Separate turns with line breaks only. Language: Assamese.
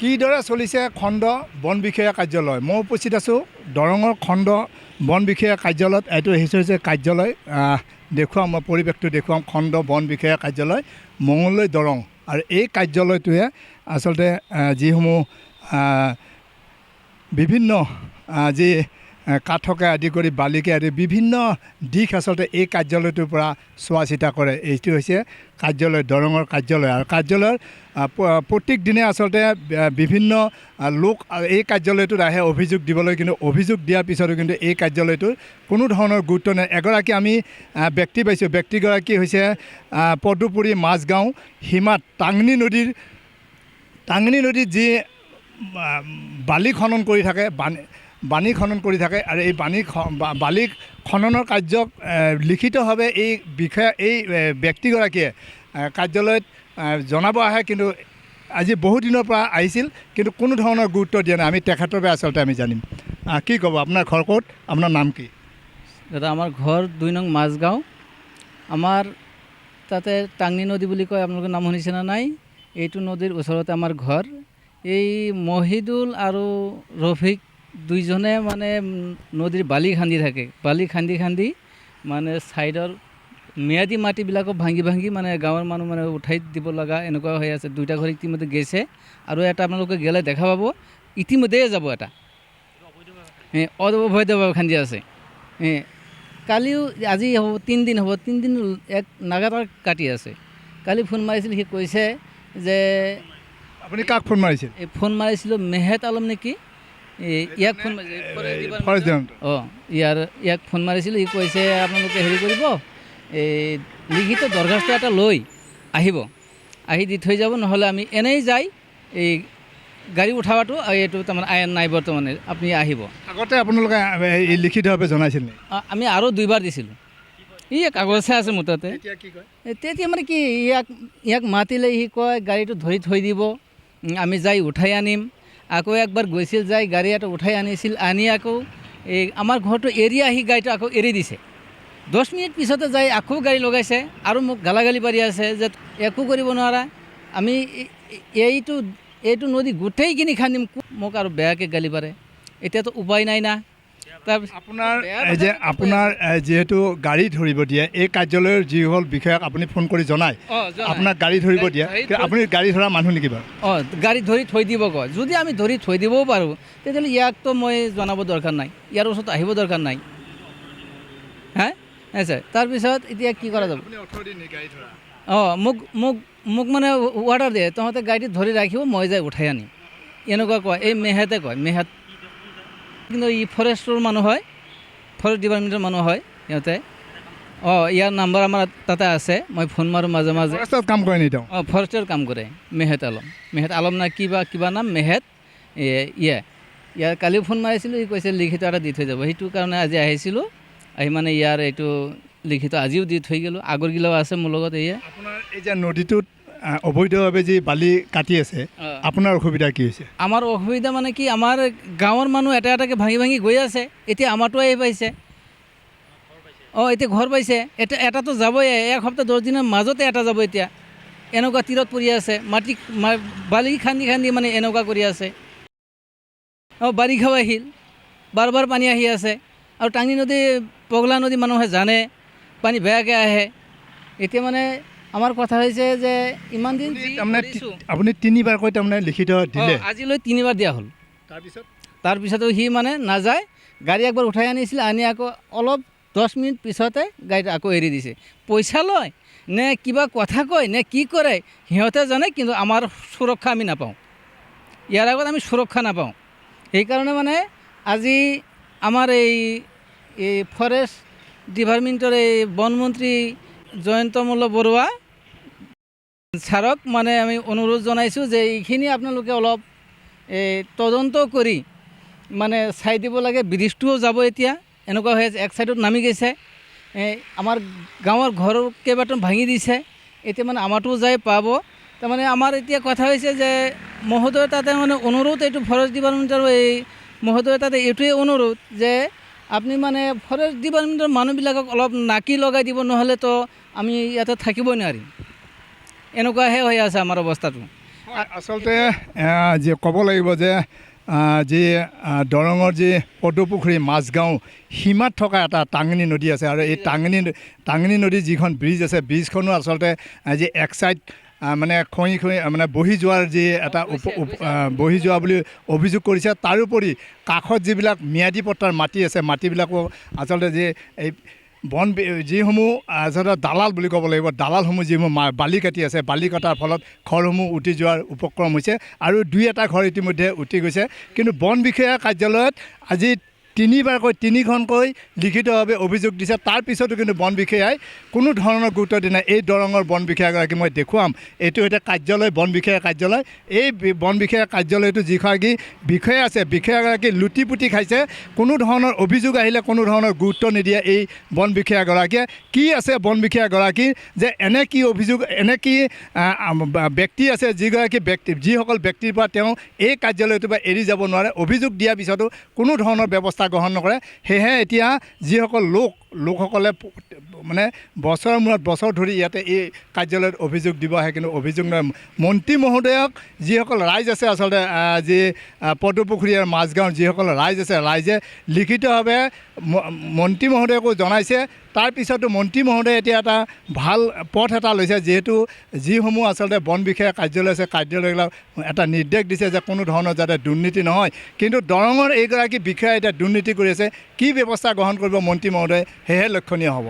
কিদৰে চলিছে খণ্ড বন বিষয়া কাৰ্যালয়। মই উপস্থিত আছোঁ দৰঙৰ খণ্ড বন বিষয়া কাৰ্যালয়ত। এইটো হৈছে কাৰ্যালয়, দেখুৱাম মই পৰিৱেশটো দেখুৱাম। খণ্ড বন বিষয়া কাৰ্যালয় মঙলদৈ দৰং। আৰু এই কাৰ্যালয়টোৱে আচলতে যিসমূহ বিভিন্ন যি কাঠকে আদি কৰি বালিকে আদি বিভিন্ন দিশ আচলতে এই কাৰ্যালয়টোৰ পৰা চোৱা চিতা কৰে। এইটো হৈছে কাৰ্যালয়, দৰঙৰ কাৰ্যালয়। আৰু কাৰ্যালয়ৰ প্ৰত্যেক দিনে আচলতে বিভিন্ন লোক এই কাৰ্যালয়টোত আহে অভিযোগ দিবলৈ, কিন্তু অভিযোগ দিয়াৰ পিছতো কিন্তু এই কাৰ্যালয়টোৰ কোনো ধৰণৰ গুৰুত্ব নাই। এগৰাকী আমি ব্যক্তি পাইছোঁ, ব্যক্তিগৰাকী হৈছে পদুপুৰী মাজগাঁও সীমাত টাংনি নদীত যি বালি খনন কৰি থাকে, বাণী খনন কৰি থাকে। আৰু এই বালি খননৰ কাৰ্যক লিখিতভাৱে এই বিষয়া এই ব্যক্তিগৰাকীয়ে কাৰ্যালয়ত জনাব আহে, কিন্তু আজি বহু দিনৰ পৰা আহিছিল, কিন্তু কোনো ধৰণৰ গুৰুত্ব দিয়া নাই। আমি তেখেতৰ পৰা আচলতে আমি জানিম। কি ক'ব, আপোনাৰ ঘৰ ক'ত, আপোনাৰ নাম কি?
দাদা, আমাৰ ঘৰ 2 নং মাজগাঁও। আমাৰ তাতে টাংনি নদী বুলি কয়, আপোনালোকে নাম শুনিছে না নাই? এইটো নদীৰ ওচৰতে আমাৰ ঘৰ। এই মহিদুল আৰু ৰফিক দুইজনে মানে নদীৰ বালি খান্দি থাকে। বালি খান্দি মানে ছাইডৰ ম্যাদী মাটিবিলাকো ভাঙি মানে গাঁৱৰ মানুহ মানে উঠাই দিব লগা এনেকুৱা হৈ আছে। 2টা ঘৰ ইতিমধ্যে গৈছে, আৰু এটা আপোনালোকে গেলে দেখা পাব, ইতিমধ্যেই যাব এটা অবৈধভাৱে খান্দি আছে। কালিও, আজি হ'ব 3 দিন হ'ব, 3 দিন এক নাগাতাৰ কাটি আছে। কালি ফোন মাৰিছিল, সি কৈছে যে
আপুনি কাক ফোন মাৰিছিল?
ফোন মাৰিছিলোঁ মেহেত আলম নেকি, ইয়াক ফোন ইয়াক ফোন মাৰিছিলোঁ। সি কৈছে আপোনালোকে হেৰি কৰিব, এই লিখিত দৰখাস্ত এটা লৈ আহিব, আহি দি থৈ যাব, নহ'লে আমি এনেই যাই এই গাড়ী উঠাবাটো এইটো তাৰমানে আইন নাই বৰ্তমানে, আপুনি আহিব। আগতে
আপোনালোকে লিখিতভাৱে জনাইছিল নেকি?
আমি আৰু 2বাৰ দিছিলোঁ। কাগজহে আছে মোৰ তাতে। তেতিয়া মানে কি, ইয়াক মাতিলে সি কয় গাড়ীটো ধৰি থৈ দিব, আমি যাই উঠাই আনিম। আকৌ একবাৰ গৈছিল, যাই গাড়ী এটা উঠাই আনিছিল, আনি আকৌ এই আমাৰ ঘৰটো এৰি আহি গাড়ীটো আকৌ এৰি দিছে। 10 মিনিট পিছতে যাই আকৌ গাড়ী লগাইছে, আৰু মোক গালাগালি পাৰি আছে যে একো কৰিব নোৱাৰা, আমি এইটো নদী গোটেইখিনি খান্দিম। মোক আৰু বেয়াকৈ গালি পাৰে। এতিয়াতো উপায় নাই না।
আপোনাৰ যিহেতু গাড়ী ধৰিব দিয়ে, এই কাৰ্যালয়ৰ যিসকল বিষয়াক আপুনি ফোন কৰি জনায় আপোনাক গাড়ী ধৰিব দিয়ে, আপুনি গাড়ী ধৰা মানুহ নেকি বাৰু?
গাড়ী ধৰি থৈ দিব কয়। যদি আমি ধৰি থৈ দিবও পাৰোঁ, তেতিয়াহ'লে ইয়াকতো মই জনাব দৰকাৰ নাই, ইয়াৰ ওচৰত আহিব দৰকাৰ নাই। ছাৰ, তাৰপিছত এতিয়া কি কৰা যাব? মোক মানে অৰ্ডাৰ দিয়ে, তহঁতে গাড়ীটো ধৰি ৰাখিব, মই যাই উঠাই আনিম, এনেকুৱা কয়। এই মেহেতে কয়, মেহেত কিন্তু ই ফৰেষ্টৰ মানুহ হয়, ফৰেষ্ট ডিপাৰ্টমেণ্টৰ মানুহ হয় সিহঁতে। ইয়াৰ নাম্বাৰ আমাৰ তাতে আছে, মই ফোন মাৰোঁ মাজে মাজে।
কাম কৰে নি তেওঁ?
ফৰেষ্টৰ কাম কৰে। মেহেত আলম না কিবা নাম, মেহেত। ইয়াৰ কালিও ফোন মাৰিছিলোঁ, সি কৈছে লিখিত এটা দি থৈ যাব। সেইটো কাৰণে আজি আহিছিলোঁ, আহি মানে ইয়াৰ এইটো লিখিত আজিও দি থৈ গ'লোঁ। আগৰগিলাও আছে মোৰ লগত।
আপোনাৰ এই যে নদীটোত অবৈধভাৱে যি বালি কাটি আছে, আপোনাৰ অসুবিধা কি হৈছে?
আমাৰ অসুবিধা মানে কি, আমাৰ গাঁৱৰ মানুহ এটাকৈ ভাঙি গৈ আছে। এতিয়া আমাৰতো আহি পাইছে, এতিয়া ঘৰ পাইছে। এটাতো যাবই, 1 সপ্তাহ 10 দিনৰ মাজতে এটা যাব। এতিয়া এনেকুৱা তীৰত পৰি আছে, বালি খান্দি মানে এনেকুৱা কৰি আছে। বাৰিষাও আহিল, বাৰ পানী আহি আছে। আৰু টাংনি নদী, পগলা নদী মানুহে জানে, পানী বেয়াকৈ আহে। এতিয়া মানে আমাৰ কথা হৈছে যে ইমান দিন
আপুনি 3বাৰ কৈ তাৰমানে লিখিত দিলে,
আজিলৈ 3বাৰ দিয়া হ'ল। তাৰপিছতো সি মানে নাযায়। গাড়ী একবাৰ উঠাই আনিছিল, আনি আকৌ অলপ 10 মিনিট পিছতে গাড়ীটো আকৌ এৰি দিছে। পইচা লয় নে কিবা কথা কয় নে কি কৰে সিহঁতে জানে, কিন্তু আমাৰ সুৰক্ষা আমি নাপাওঁ। ইয়াৰ আগত আমি সুৰক্ষা নাপাওঁ। সেইকাৰণে মানে আজি আমাৰ এই ফৰেষ্ট ডিপাৰ্টমেণ্টৰ এই বনমন্ত্ৰী জয়ন্ত মল্ল বৰুৱা ছাৰক মানে আমি অনুৰোধ জনাইছোঁ যে এইখিনি আপোনালোকে অলপ তদন্ত কৰি মানে চাই দিব লাগে। ব্ৰিজটোও যাব, এতিয়া এনেকুৱা হৈ আছে, এক ছাইডত নামি গৈছে। আমাৰ গাঁৱৰ ঘৰ কেইবাটাও ভাঙি দিছে। এতিয়া মানে আমাৰটোও যাই পাব। তাৰমানে আমাৰ এতিয়া কথা হৈছে যে মহোদয় তাতে মানে অনুৰোধ, এইটো ফৰেষ্ট ডিপাৰ্টমেণ্টৰ এই মহোদয় তাতে এইটোৱে অনুৰোধ যে আপুনি মানে ফৰেষ্ট ডিপাৰ্টমেণ্টৰ মানুহবিলাকক অলপ নাকি লগাই দিব, নহ'লেতো আমি ইয়াতে থাকিবই নোৱাৰিম। এনেকুৱাহে হৈ আছে আমাৰ অৱস্থাটো।
আচলতে যি ক'ব লাগিব যে যি দৰঙৰ যি পদুপুখুৰী মাজগাঁও সীমাত থকা এটা টাঙনি নদী আছে আৰু এই টাঙনি নদী যিখন ব্ৰিজ আছে ব্ৰিজখনো আচলতে যি এক চাইড মানে খহি মানে বহি যোৱাৰ যি এটা বহি যোৱা বুলি অভিযোগ কৰিছে। তাৰোপৰি কাষত যিবিলাক ম্যাদী পট্টাৰ মাটি আছে মাটিবিলাকো আচলতে যি এই যিসমূহ আচলতে দালাল বুলি ক'ব লাগিব, দালালসমূহ যিসমূহ বালি কাটি আছে, বালি কটাৰ ফলত ঘৰসমূহ উটি যোৱাৰ উপক্ৰম হৈছে আৰু দুই এটা ঘৰ ইতিমধ্যে উটি গৈছে। কিন্তু বন বিষয়া কাৰ্যালয়ত আজি তিনিখনকৈ লিখিতভাৱে অভিযোগ দিছে। তাৰপিছতো কিন্তু বন বিষয়াই কোনো ধৰণৰ গুৰুত্ব দিয়া নাই। এই দৰঙৰ বন বিষয়াগৰাকী মই দেখুৱাম, এইটো এটা কাৰ্যালয়, বন বিষয়া কাৰ্যালয়। এই বন বিষয়া কাৰ্যালয়টো যিগৰাকী বিষয়া আছে, বিষয়াগৰাকী লুটি পুটি খাইছে। কোনো ধৰণৰ অভিযোগ আহিলে কোনো ধৰণৰ গুৰুত্ব নিদিয়ে এই বন বিষয়াগৰাকীয়ে। কি আছে বন বিষয়াগৰাকীৰ যে এনে কি অভিযোগ, এনে কি ব্যক্তি আছে যিসকল ব্যক্তিৰ পৰা তেওঁ এই কাৰ্যালয়টোৰ পৰা এৰি যাব নোৱাৰে, অভিযোগ দিয়াৰ পিছতো কোনো ধৰণৰ ব্যৱস্থা গ্ৰহণ নকৰে। সেয়েহে এতিয়া যিসকল লোকসকলে মানে বছৰৰ মূৰত বছৰ ধৰি ইয়াতে এই কাৰ্যালয়ত অভিযোগ দিব আহে, কিন্তু অভিযোগ নহয়। মন্ত্ৰী মহোদয়ক যিসকল ৰাইজ আছে, আচলতে যি পদুপুখুৰী আৰু মাজগাঁৱৰ যিসকল ৰাইজ আছে, ৰাইজে লিখিতভাৱে মন্ত্ৰী মহোদয়কো জনাইছে। তাৰপিছতো মন্ত্ৰী মহোদয়ে এতিয়া এটা ভাল পথ এটা লৈছে, যিহেতু যিসমূহ আচলতে বন বিষয়া কাৰ্যালয় আছে, কাৰ্যালয়বিলাক এটা নিৰ্দেশ দিছে যে কোনো ধৰণৰ যাতে দুৰ্নীতি নহয়। কিন্তু দৰঙৰ এইগৰাকী বিষয়া এতিয়া দুৰ্নীতি কৰি আছে। কি ব্যৱস্থা গ্ৰহণ কৰিব মন্ত্ৰী মহোদয়ে, সেয়েহে লক্ষণীয় হ'ব।